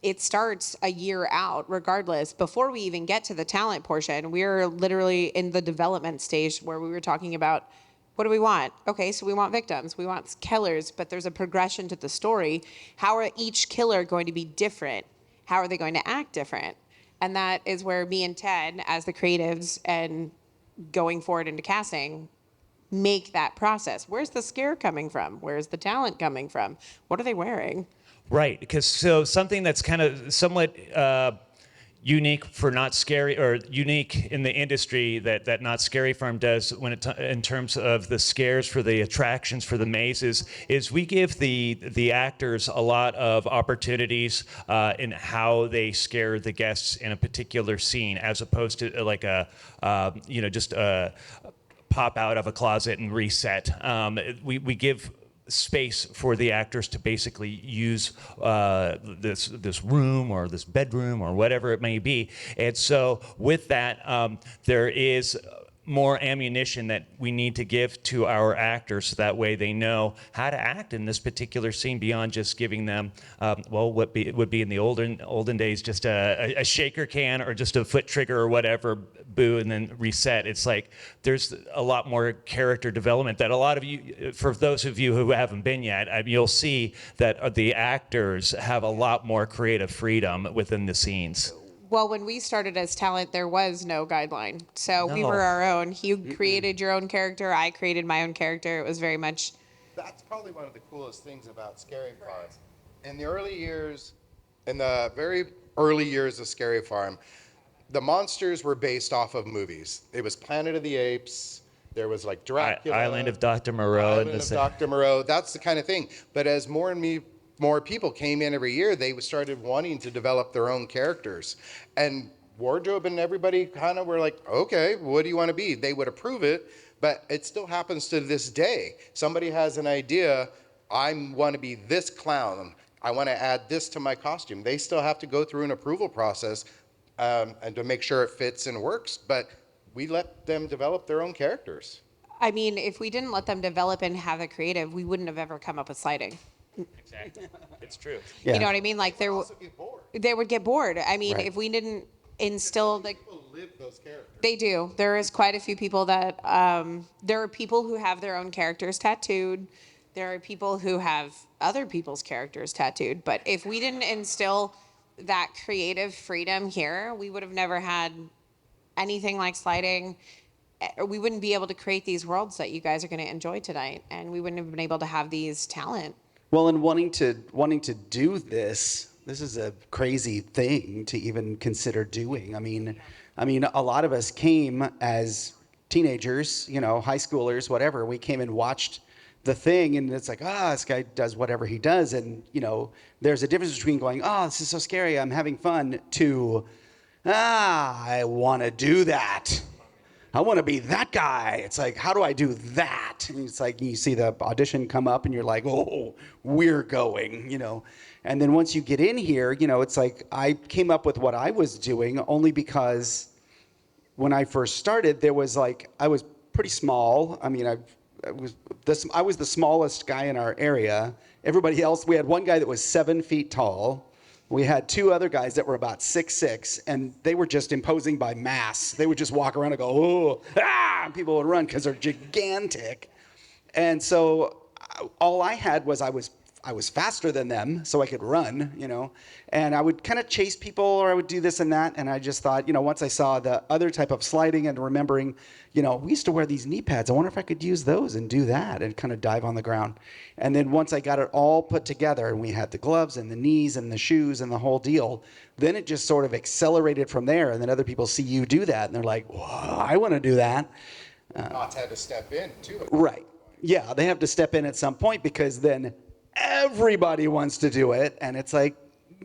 it starts a year out regardless. Before we even get to the talent portion, we're literally in the development stage where we were talking about, what do we want? Okay, so we want victims, we want killers, but there's a progression to the story. How are each killer going to be different? How are they going to act different? And that is where me and Ted, as the creatives and going forward into casting, make that process. Where's the scare coming from? Where's the talent coming from? What are they wearing? Right, because so something that's kind of somewhat unique for Not Scary, or unique in the industry that Not Scary Farm does in terms of the scares for the attractions, for the mazes, is we give the actors a lot of opportunities in how they scare the guests in a particular scene, as opposed to like just a pop out of a closet and reset. We give space for the actors to basically use this room or this bedroom or whatever it may be. And so with that, there is more ammunition that we need to give to our actors so that way they know how to act in this particular scene beyond just giving them, what would be in the olden days, just a shaker can or just a foot trigger or whatever, boo, and then reset. It's like there's a lot more character development that a lot of you, for those of you who haven't been yet, you'll see that the actors have a lot more creative freedom within the scenes. Well, when we started as talent, there was no guideline. So we No. were our own. You created your own character. I created my own character. It was very much. That's probably one of the coolest things about Scary Farm. In the very early years of Scary Farm, the monsters were based off of movies. It was Planet of the Apes. There was like Dracula. Island of Dr. Moreau. Island of Dr. Moreau. That's the kind of thing. But as more people came in every year, they started wanting to develop their own characters. And wardrobe and everybody kind of were like, okay, what do you want to be? They would approve it, but it still happens to this day. Somebody has an idea, I want to be this clown. I want to add this to my costume. They still have to go through an approval process and to make sure it fits and works, but we let them develop their own characters. I mean, if we didn't let them develop and have a creative, we wouldn't have ever come up with Sliding. Exactly. It's true. Yeah. You know what I mean? Like they would get bored. I mean, Right. if we didn't instill the. People live those characters. They do. There is quite a few people that there are people who have their own characters tattooed. There are people who have other people's characters tattooed. But if we didn't instill that creative freedom here, we would have never had anything like sliding, we wouldn't be able to create these worlds that you guys are going to enjoy tonight, and we wouldn't have been able to have these talent. Well, and wanting to do this is a crazy thing to even consider doing. I mean, a lot of us came as teenagers, high schoolers, whatever. We came and watched the thing, and it's like, this guy does whatever he does, and there's a difference between going, this is so scary, I'm having fun, to, I want to do that. I want to be that guy. It's like, how do I do that? And it's like, you see the audition come up and you're like, oh, we're going, And then once you get in here, it's like, I came up with what I was doing only because when I first started, there was like, I was pretty small. I mean, I was the smallest guy in our area. Everybody else, we had one guy that was 7 feet tall. We had two other guys that were about 6'6", and they were just imposing by mass. They would just walk around and go, and people would run because they're gigantic. And so all I had was I was faster than them, so I could run, and I would kind of chase people, or I would do this and that, and I just thought, once I saw the other type of sliding and remembering, we used to wear these knee pads. I wonder if I could use those and do that and kind of dive on the ground. And then once I got it all put together, and we had the gloves and the knees and the shoes and the whole deal, then it just sort of accelerated from there, and then other people see you do that, and they're like, whoa, I want to do that. Knott's had to step in, too. Right. Yeah, they have to step in at some point, because then everybody wants to do it, and it's like,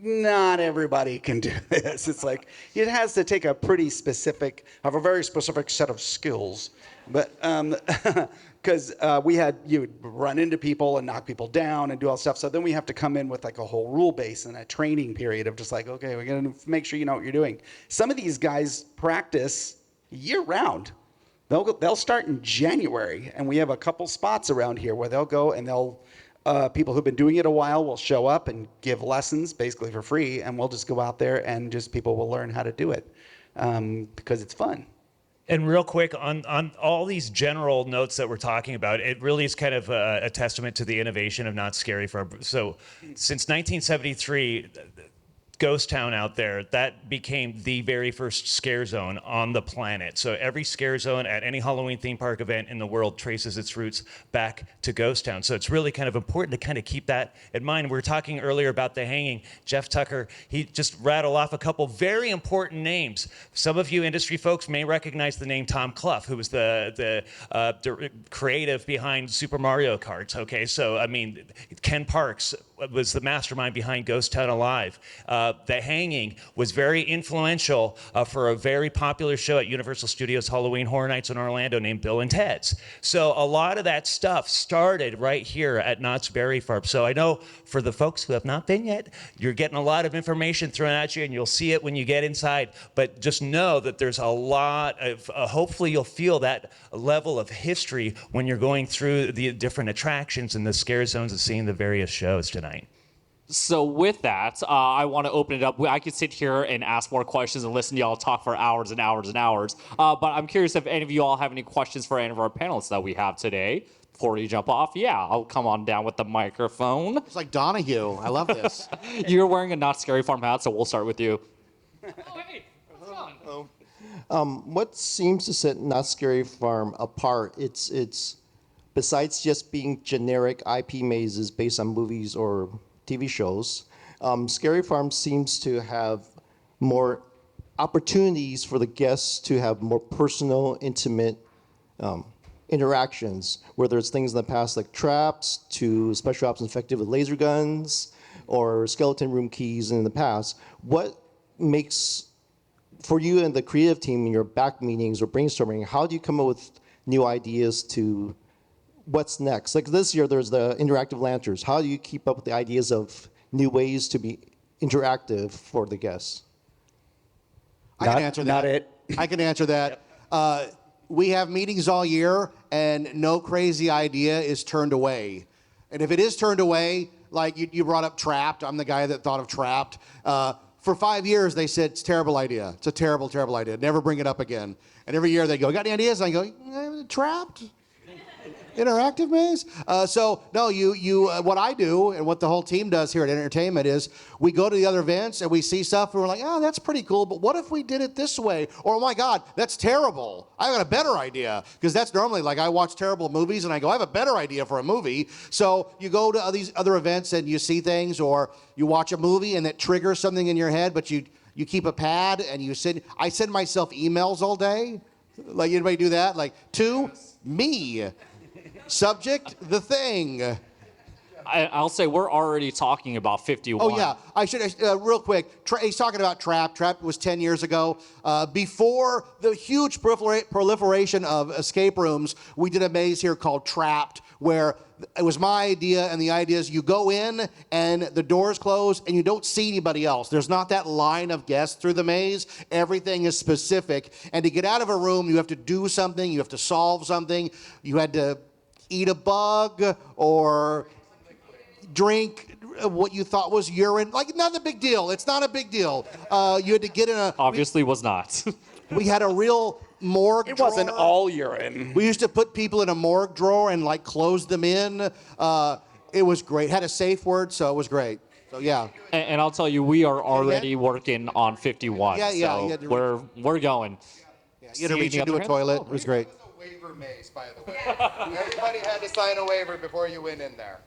not everybody can do this. It's like, it has to take a very specific set of skills. But because you would run into people and knock people down and do all stuff. So then we have to come in with like a whole rule base and a training period of just like, okay, we're gonna make sure you know what you're doing. Some of these guys practice year round. They'll start in January, and we have a couple spots around here where they'll go and people who've been doing it a while will show up and give lessons basically for free, and we'll just go out there and just people will learn how to do it because it's fun. And real quick, on all these general notes that we're talking about, it really is kind of a testament to the innovation of Not Scary Farm. So since 1973, Ghost Town out there, that became the very first scare zone on the planet. So every scare zone at any Halloween theme park event in the world traces its roots back to Ghost Town. So it's really kind of important to kind of keep that in mind. We were talking earlier about the hanging. Jeff Tucker, he just rattled off a couple very important names. Some of you industry folks may recognize the name Tom Clough, who was the creative behind Super Mario Kart. Okay, so I mean, Ken Parks was the mastermind behind Ghost Town Alive. The Hanging was very influential for a very popular show at Universal Studios Halloween Horror Nights in Orlando named Bill and Ted's. So a lot of that stuff started right here at Knott's Berry Farm. So I know for the folks who have not been yet, you're getting a lot of information thrown at you, and you'll see it when you get inside. But just know that there's a lot of, hopefully you'll feel that level of history when you're going through the different attractions and the scare zones and seeing the various shows tonight. So with that, I want to open it up. I could sit here and ask more questions and listen to y'all talk for hours and hours and hours. But I'm curious if any of you all have any questions for any of our panelists that we have today. Before you jump off, I'll come on down with the microphone. It's like Donahue. I love this. You're wearing a Not Scary Farm hat, so we'll start with you. Hey, what's on? What seems to set Not Scary Farm apart? It's besides just being generic IP mazes based on movies or TV shows, Scary Farm seems to have more opportunities for the guests to have more personal, intimate interactions, where there's things in the past like traps to special ops infected with laser guns or skeleton room keys in the past. What makes, for you and the creative team in your back meetings or brainstorming, how do you come up with new ideas to what's next? Like this year, there's the interactive lanterns. How do you keep up with the ideas of new ways to be interactive for the guests? I can answer that. Not it. I can answer that. We have meetings all year, and no crazy idea is turned away. And if it is turned away, like you brought up Trapped, I'm the guy that thought of Trapped. For 5 years, they said, it's a terrible idea. It's a terrible, terrible idea. Never bring it up again. And every year they go, got any ideas? And I go, Trapped? Interactive maze? So no, what I do and what the whole team does here at Entertainment is we go to the other events and we see stuff and we're like, oh, that's pretty cool, but what if we did it this way? Or, oh my God, that's terrible. I got a better idea. Because that's normally like I watch terrible movies and I go, I have a better idea for a movie. So you go to these other events and you see things, or you watch a movie and it triggers something in your head, but you keep a pad and I send myself emails all day. Like, anybody do that? Like, to me. Subject, the thing. I'll say we're already talking about 51. Oh, yeah. I should, real quick, he's talking about Trapped. Trapped was 10 years ago. Before the huge proliferation of escape rooms, we did a maze here called Trapped, where it was my idea, and the idea is you go in, and the doors close, and you don't see anybody else. There's not that line of guests through the maze. Everything is specific. And to get out of a room, you have to do something. You have to solve something. You had to eat a bug or drink what you thought was urine. Like, not a big deal. It's not a big deal. You had to get in a... Obviously was not. We had a real morgue It drawer. wasn't all urine. We used to put people in a morgue drawer and, like, close them in. It was great. Had a safe word, so it was great. So, yeah. And I'll tell you, we are already working on 51. Yeah, yeah, So you had to we're going. You had See to reach any into other a hands? toilet. It was great. Waiver maze, by the way. Everybody had to sign a waiver before you went in there.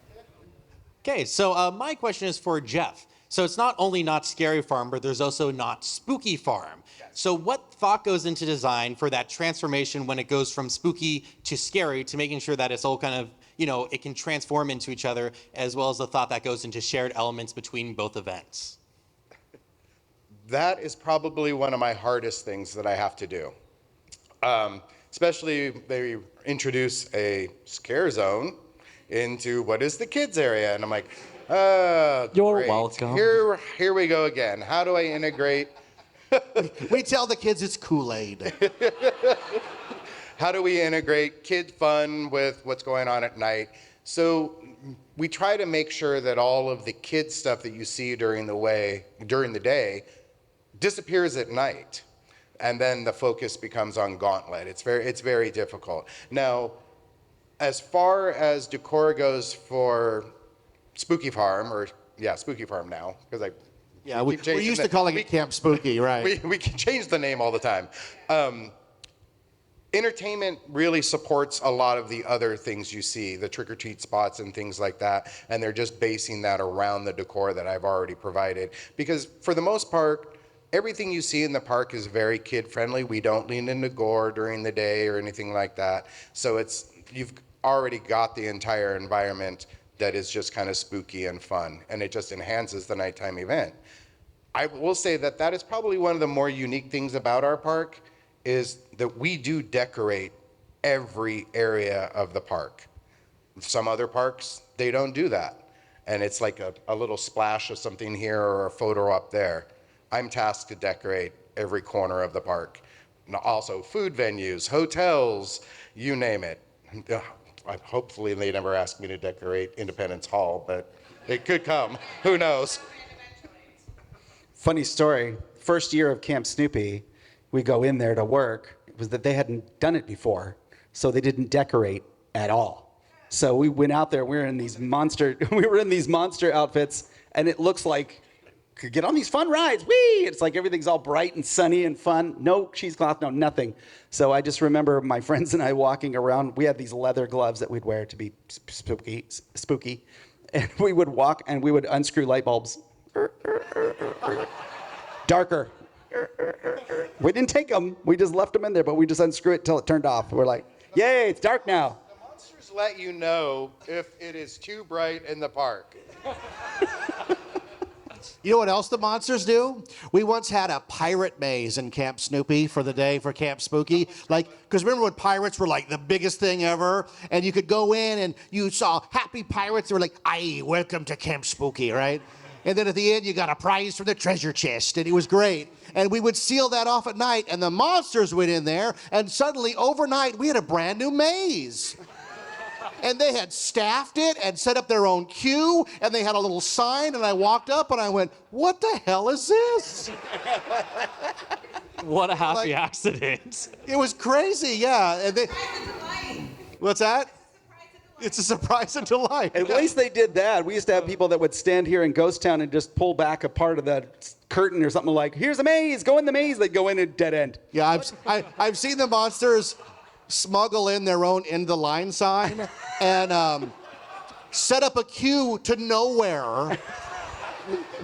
Okay, so my question is for Jeff. So it's not only Not Scary Farm, but there's also Not Spooky Farm. So what thought goes into design for that transformation when it goes from spooky to scary, to making sure that it's all kind of, it can transform into each other, as well as the thought that goes into shared elements between both events? That is probably one of my hardest things that I have to do. Especially they introduce a scare zone into what is the kids area, and I'm like, You're great. welcome. Here we go again. How do I integrate? We tell the kids it's Kool-Aid. How do we integrate kid fun with what's going on at night? So we try to make sure that all of the kid stuff that you see during the day disappears at night. And then the focus becomes on Gauntlet. It's very difficult. Now, as far as decor goes for Spooky Farm, Spooky Farm now, because We're used to calling it Camp Spooky, right? we can change the name all the time. Entertainment really supports a lot of the other things you see, the trick-or-treat spots and things like that, and they're just basing that around the decor that I've already provided. Because for the most part, everything you see in the park is very kid-friendly. We don't lean into gore during the day or anything like that. So you've already got the entire environment that is just kind of spooky and fun, and it just enhances the nighttime event. I will say that is probably one of the more unique things about our park, is that we do decorate every area of the park. Some other parks, they don't do that. And it's like a little splash of something here or a photo up there. I'm tasked to decorate every corner of the park. And also food venues, hotels, you name it. Hopefully they never ask me to decorate Independence Hall, but it could come. Who knows? Funny story. First year of Camp Snoopy, we go in there to work. It was that they hadn't done it before, so they didn't decorate at all. So we went out there. We were in these monster outfits, and it looks like could get on these fun rides. Whee! It's like everything's all bright and sunny and fun. No cheesecloth, no nothing. So I just remember my friends and I walking around. We had these leather gloves that we'd wear to be spooky. And we would walk and we would unscrew light bulbs. Darker. We didn't take them. We just left them in there, but we just unscrew it till it turned off. We're like, yay, it's dark now. The monsters let you know if it is too bright in the park. You know what else the monsters do? We once had a pirate maze in Camp Snoopy for the day for Camp Spooky. Because remember when pirates were like the biggest thing ever? And you could go in and you saw happy pirates that were like, aye, welcome to Camp Spooky, right? And then at the end, you got a prize from the treasure chest, and it was great. And we would seal that off at night, and the monsters went in there, and suddenly, overnight, we had a brand new maze. And they had staffed it and set up their own queue, and they had a little sign, and I walked up and I went, what the hell is this? What a happy accident. It was crazy, yeah. And what's that? It's a surprise and delight. At least they did that. We used to have people that would stand here in Ghost Town and just pull back a part of the curtain or something like, here's a maze, go in the maze. They'd go in a dead end. Yeah, I've seen the monsters smuggle in their own end the line sign and set up a queue to nowhere.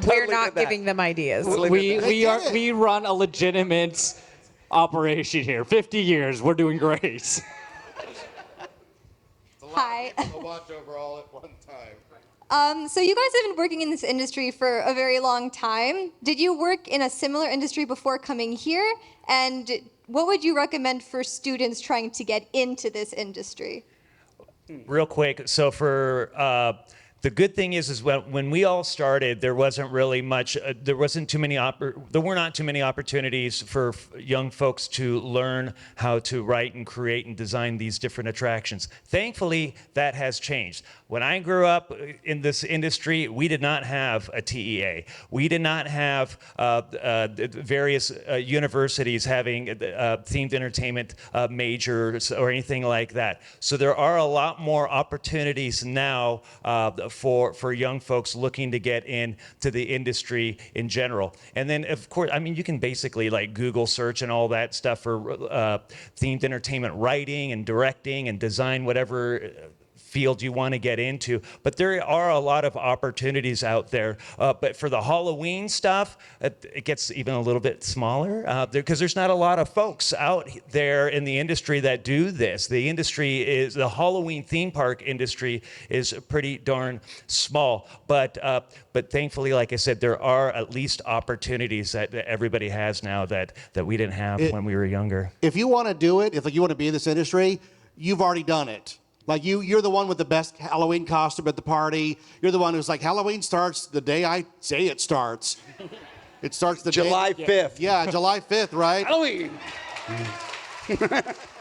We're not giving them ideas. We run a legitimate operation here. 50 years, we're doing great. Hi. A watch over all at one time. So you guys have been working in this industry for a very long time. Did you work in a similar industry before coming here? And what would you recommend for students trying to get into this industry? Real quick, so for the good thing is when we all started, there wasn't really much. There wasn't too many. There were not too many opportunities for young folks to learn how to write and create and design these different attractions. Thankfully, that has changed. When I grew up in this industry, we did not have a TEA. We did not have various universities having themed entertainment majors or anything like that. So there are a lot more opportunities now for young folks looking to get into the industry in general. And then, of course, I mean, you can basically like Google search and all that stuff for themed entertainment writing and directing and design, whatever field you want to get into, but there are a lot of opportunities out there. But for the Halloween stuff, it gets even a little bit smaller because there's not a lot of folks out there in the industry that do this. The Halloween theme park industry is pretty darn small, but thankfully, like I said, there are at least opportunities that everybody has now that we didn't have when we were younger. If you want to do it, if you want to be in this industry, you've already done it. Like you're the one with the best Halloween costume at the party. You're the one who's like, Halloween starts the day I say it starts. It starts the July 5th. Yeah, July 5th, right? Halloween.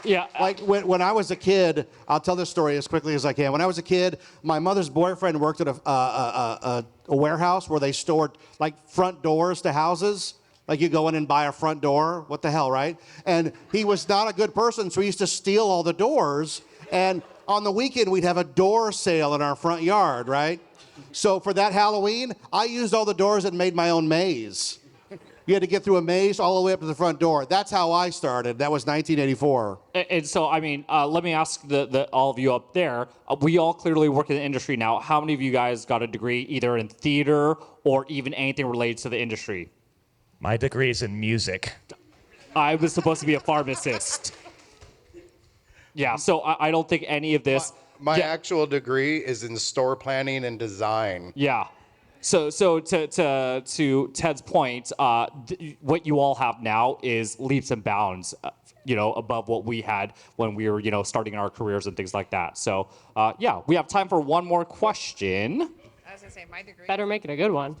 Yeah. Like when I was a kid, I'll tell this story as quickly as I can. When I was a kid, my mother's boyfriend worked at a warehouse where they stored like front doors to houses. Like you go in and buy a front door. What the hell, right? And he was not a good person, so he used to steal all the doors. And on the weekend, we'd have a door sale in our front yard, right? So for that Halloween, I used all the doors and made my own maze. You had to get through a maze all the way up to the front door. That's how I started. That was 1984. And so, I mean, let me ask all of you up there. We all clearly work in the industry now. How many of you guys got a degree either in theater or even anything related to the industry? My degree is in music. I was supposed to be a pharmacist. Yeah, so I don't think any of this. My actual degree is in store planning and design. Yeah. So to Ted's point, what you all have now is leaps and bounds, above what we had when we were, starting our careers and things like that. So, yeah, we have time for one more question. I was gonna say my degree. Better make it a good one.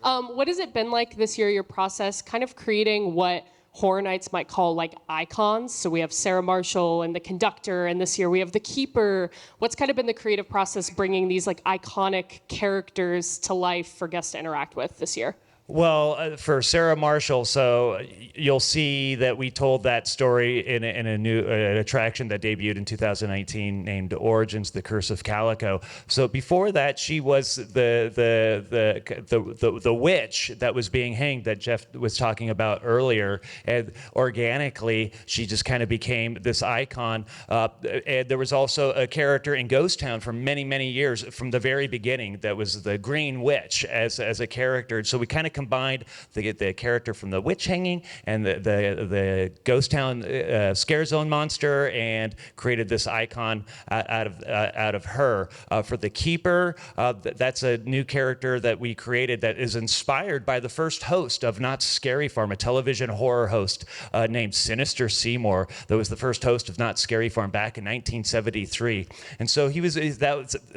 What has it been like this year, your process, kind of creating what Horror Nights might call like icons? So we have Sarah Marshall and the conductor, and this year we have the keeper. What's kind of been the creative process bringing these like iconic characters to life for guests to interact with this year? Well, for Sarah Marshall, so you'll see that we told that story in a new attraction that debuted in 2019 named Origins: The Curse of Calico. So before that, she was the witch that was being hanged that Jeff was talking about earlier, and organically she just kind of became this icon. And there was also a character in Ghost Town for many, many years from the very beginning that was the Green Witch as a character. So we kind of combined the character from the witch hanging and the Ghost Town scare zone monster and created this icon out of her. For the keeper, that's a new character that we created that is inspired by the first host of Knott's Scary Farm, a television horror host named Sinister Seymour. That was the first host of Knott's Scary Farm back in 1973. And so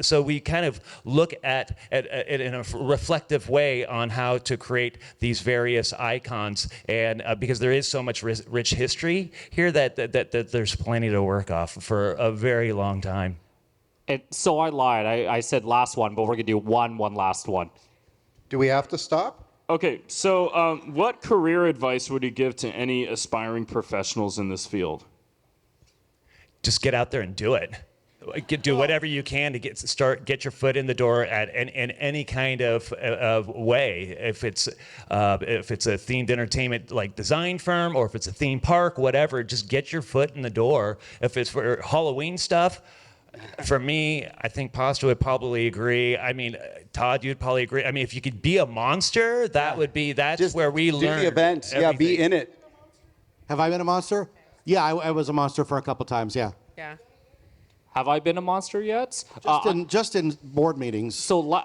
so we kind of look at it in a reflective way on how to create these various icons, and because there is so much rich history here that there's plenty to work off for a very long time. And so I lied. I said last one, but we're gonna do one last one. Do we have to stop? Okay, so what career advice would you give to any aspiring professionals in this field? Just get out there and do it. do whatever you can to get your foot in the door in any kind of way. If it's a themed entertainment like design firm, or if it's a theme park, whatever, just get your foot in the door. If it's for Halloween stuff, for me, I think Pasta would probably agree. I mean, Todd, you'd probably agree. I mean, if you could be a monster, that's Just where we do learn. the event. Yeah, be everything. in it. Have I been a monster? Yeah, I was a monster for a couple times. Yeah, Yeah. Have I been a monster yet? just in board meetings. So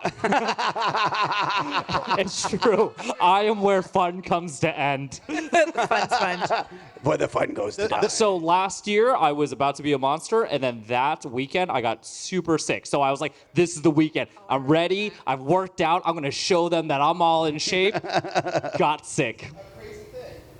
it's true. I am where fun comes to end. Fun sponge. Where the fun goes to die. So last year I was about to be a monster, and then that weekend I got super sick. So I was like, this is the weekend. I'm ready. I've worked out. I'm gonna show them that I'm all in shape. Got sick.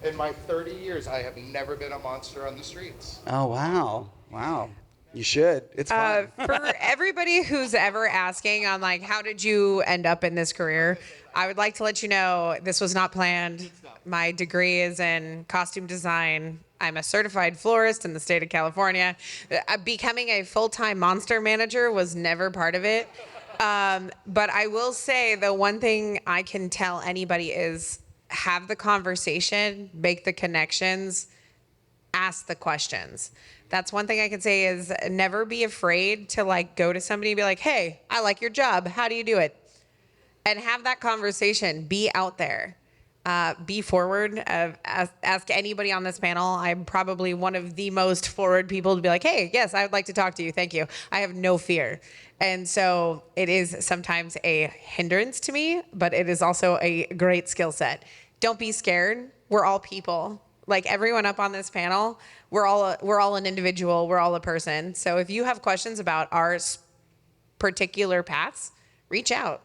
In my 30 years, I have never been a monster on the streets. Oh, wow. Wow. You should. It's fun. For everybody who's ever asking on like, how did you end up in this career? I would like to let you know this was not planned. My degree is in costume design. I'm a certified florist in the state of California. Becoming a full-time monster manager was never part of it. But I will say the one thing I can tell anybody is have the conversation, make the connections, ask the questions. That's one thing I can say is never be afraid to like go to somebody and be like, hey, I like your job. How do you do it? And have that conversation. Be out there. Be forward. Ask anybody on this panel. I'm probably one of the most forward people to be like, hey, yes, I would like to talk to you. Thank you. I have no fear. And so it is sometimes a hindrance to me, but it is also a great skill set. Don't be scared. We're all people. Like everyone up on this panel, we're all an individual. We're all a person. So if you have questions about our particular paths, reach out.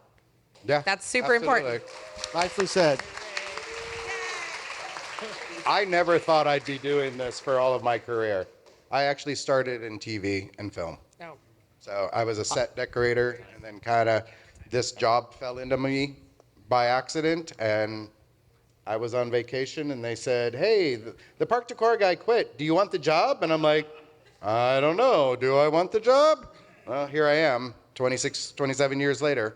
Yeah, That's super important. Nicely said. I never thought I'd be doing this for all of my career. I actually started in TV and film. Oh. So I was a set decorator, and then kind of this job fell into me by accident, and I was on vacation, and they said, hey, the park decor guy quit. Do you want the job? And I'm like, I don't know. Do I want the job? Well, here I am, 27 years later.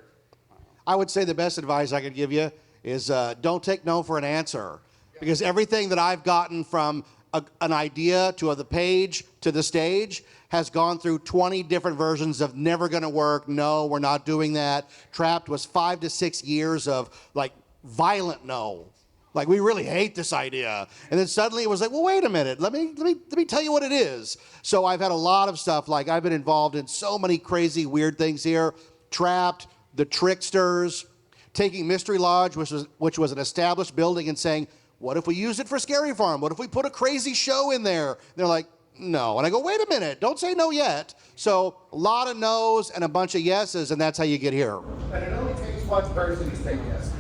I would say the best advice I could give you is don't take no for an answer. Because everything that I've gotten from an idea to the page to the stage has gone through 20 different versions of never gonna work, no, we're not doing that. Trapped was 5 to 6 years of like violent no. Like, we really hate this idea. And then suddenly it was like, well, wait a minute, let me tell you what it is. So I've had a lot of stuff, like I've been involved in so many crazy, weird things here. Trapped, the Tricksters, taking Mystery Lodge, which was an established building, and saying, what if we use it for Scary Farm? What if we put a crazy show in there? And they're like, no. And I go, wait a minute, don't say no yet. So a lot of no's and a bunch of yeses, and that's how you get here. And it only takes one person to say yes.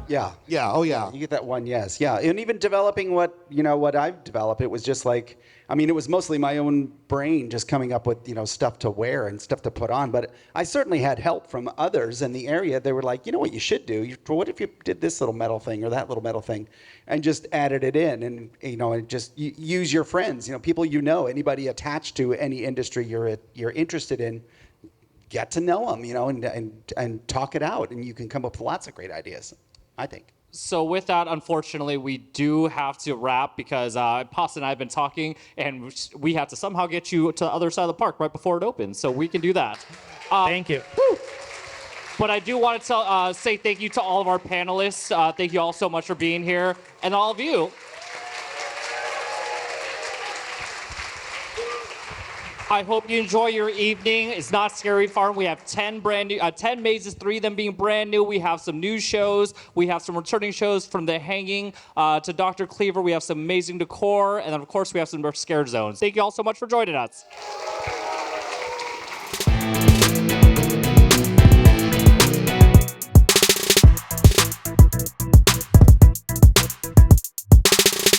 Yeah. Yeah, oh yeah. You get that one yes. Yeah. And even developing what I've developed, it was just like, I mean, it was mostly my own brain just coming up with, stuff to wear and stuff to put on. But I certainly had help from others in the area. They were like, you know what you should do? What if you did this little metal thing or that little metal thing and just added it in and, and just use your friends, people anybody attached to any industry you're interested in, get to know them, and talk it out. And you can come up with lots of great ideas, I think. So with that, unfortunately, we do have to wrap because Pasta and I have been talking, and we have to somehow get you to the other side of the park right before it opens. So we can do that. Thank you. But I do want to say thank you to all of our panelists. Thank you all so much for being here, and all of you. I hope you enjoy your evening. It's not Scary Farm. We have 10 mazes, 3 of them being brand new. We have some new shows. We have some returning shows from The Hanging to Dr. Cleaver. We have some amazing decor. And then, of course, we have some more scare zones. Thank you all so much for joining us.